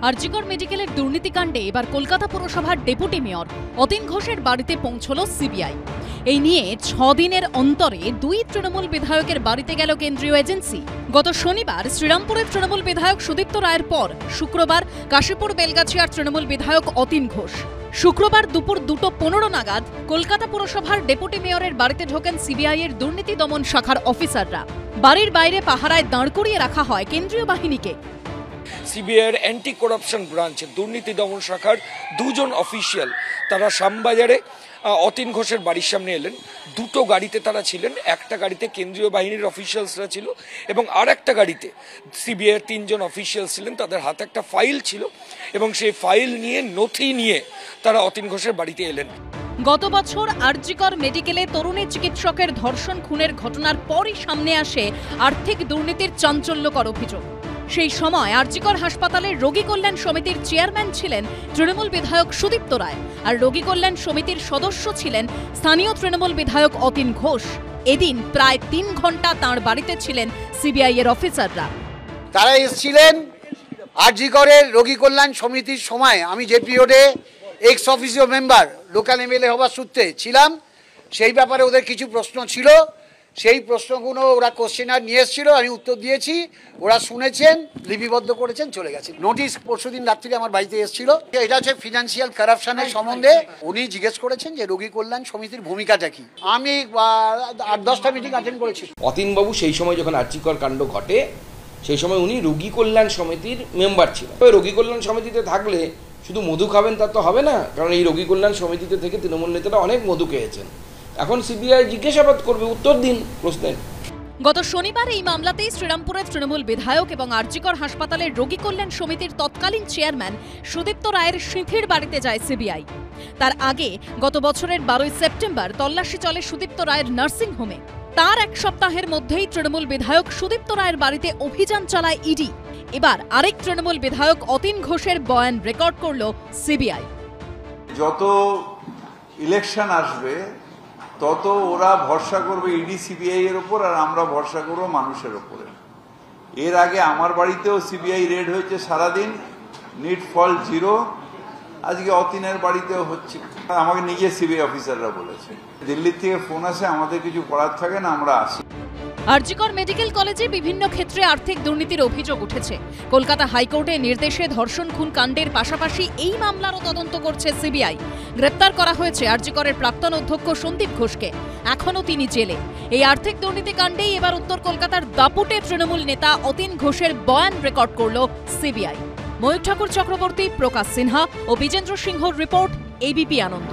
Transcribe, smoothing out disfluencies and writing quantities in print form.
আরজিকর মেডিকেলের দুর্নীতিকাণ্ডে এবার কলকাতা পুরসভার ডেপুটি মেয়র অতীন ঘোষের বাড়িতে পৌঁছল সিবিআই। এই নিয়ে 6 দিনের অন্তরে 2 তৃণমূল বিধায়কের বাড়িতে গেল কেন্দ্রীয় এজেন্সি। গত শনিবার শ্রীরামপুরের তৃণমূল বিধায়ক সুদীপ্ত রায়ের পর শুক্রবার কাশীপুর বেলগাছিয়ার তৃণমূল বিধায়ক অতীন ঘোষ। শুক্রবার দুপুর 2:15 নাগাদ কলকাতা পুরসভার ডেপুটি মেয়রের বাড়িতে ঢোকেন সিবিআই এর দুর্নীতি দমন শাখার অফিসাররা। বাড়ির বাইরে পাহারায় দাঁড় করিয়ে রাখা হয় কেন্দ্রীয় বাহিনীকে। সিবিআইয়ের অ্যান্টি করাপশন ব্রাঞ্চের দুর্নীতি দমন শাখার 2 জন অফিসিয়াল তারা শ্যামবাজারে অতীন ঘোষের বাড়ির সামনে এলেন। 2টো গাড়িতে তারা ছিলেন, একটা গাড়িতে কেন্দ্রীয় বাহিনীর অফিসিয়ালসরা ছিল এবং আর একটা গাড়িতে সিবিআইয়ের 3 জন অফিসিয়াল ছিলেন। তাদের হাতে একটা ফাইল ছিল এবং সেই ফাইল নিয়ে নথি নিয়ে তারা অতীন ঘোষের বাড়িতে এলেন। গত বছর আরজিকর মেডিকেলে তরুণী চিকিৎসকের ধর্ষণ খুনের ঘটনার পরই সামনে আসে আর্থিক দুর্নীতির চাঞ্চল্যকর অভিযোগ। সেই সময় আরজিকর হাসপাতালের রোগী কল্যাণ সমিতির চেয়ারম্যান ছিলেন তৃণমূল বিধায়ক সুদীপ্ত রায়, আর রোগী কল্যাণ সমিতির সদস্য ছিলেন স্থানীয় তৃণমূল বিধায়ক অতীন ঘোষ। এদিন প্রায় 3 ঘন্টা তাঁর বাড়িতে ছিলেন সিবিআই এর অফিসাররা। তারা এসেছিলেন আরজিকরের রোগী কল্যাণ সমিতির সময়। আমি যে পিরিয়ডে x officio member local MLA হওয়ার সূত্রে ছিলাম, সেই ব্যাপারে ওদের কিছু প্রশ্ন ছিল। সেই প্রশ্নগুলো ওরা কোশ্চেনার নিয়ে এসেছিল, আমি উত্তর দিয়েছি, ওরা শুনেছেন, লিপিবদ্ধ করেছেন, চলে গেছে। নোটিশ পরশুদিন রাত্রিরে আমার বাড়িতে এসেছিল। এটা হচ্ছে ফিনান্সিয়াল কারাপশনের সম্বন্ধে উনি জিজ্ঞেস করেছেন যে রোগী কল্যাণ সমিতির ভূমিকাটা কি। আমি 8-10টা মিটিং অ্যাটেন্ড করেছি। অতীনবাবু সেই সময় যখন আরজিকর কাণ্ড ঘটে সেই সময় উনি রোগী কল্যাণ সমিতির মেম্বার ছিলেন। রোগী কল্যাণ সমিতিতে থাকলে শুধু মধু খাবেন তা তো হবে না, কারণ এই রোগী কল্যাণ সমিতিতে থেকে তৃণমূল নেতারা অনেক মধু খেয়েছেন। এখন সিবিআই জিজ্ঞাসাবাদ করবে, উত্তর দিন প্রশ্নের। গত শনিবার এই মামলাতেই শ্রীরামপুরের তৃণমূল বিধায়ক এবং আরজিকর হাসপাতালের রোগী কল্যাণ সমিতির তৎকালীন চেয়ারম্যান সুদীপ্ত রায়ের সিঁথির বাড়িতে যায় সিবিআই। তার আগে গত বছরের 12 সেপ্টেম্বর তল্লাশি চলে সুদীপ্ত রায়ের নার্সিং হোমে। তার 1 সপ্তাহের মধ্যেই তৃণমূল বিধায়ক সুদীপ্ত রায়ের বাড়িতে অভিযান চালায় ইডি। এবার আরেক তৃণমূল বিধায়ক অতীন ঘোষের বয়ান রেকর্ড করল সিবিআই। যত ইলেকশন আসবে তত ওরা ভরসা করবে ইডি সিবিআই এর উপর, আর আমরা ভরসা করবো মানুষের উপরে। এর আগে আমার বাড়িতেও সিবিআই রেড হয়েছে সারাদিন, নিট ফল 0। আজকে অতীনের বাড়িতেও হচ্ছে। আমাকে নিজে সিবিআই অফিসাররা বলেছে, দিল্লি থেকে ফোন আসে, আমাদের কিছু করার থাকে না, আমরা আসি। আরজিকর মেডিকেল কলেজে বিভিন্ন ক্ষেত্রে আর্থিক দুর্নীতির অভিযোগ উঠেছে। কলকাতা হাইকোর্টের নির্দেশে ধর্ষণ খুন কাণ্ডের পাশাপাশি এই মামলারও তদন্ত করছে সিবিআই। গ্রেপ্তার করা হয়েছে আরজিকরের প্রাক্তন অধ্যক্ষ সন্দীপ ঘোষকে। এখনও তিনি জেলে। এই আর্থিক দুর্নীতি কাণ্ডেই এবার উত্তর কলকাতার দাপুটে তৃণমূল নেতা অতীন ঘোষের বয়ান রেকর্ড করল সিবিআই। ময়ূর ঠাকুর চক্রবর্তী, প্রকাশ সিনহা ও বিজেন্দ্র সিংহর রিপোর্ট, এবিপি আনন্দ।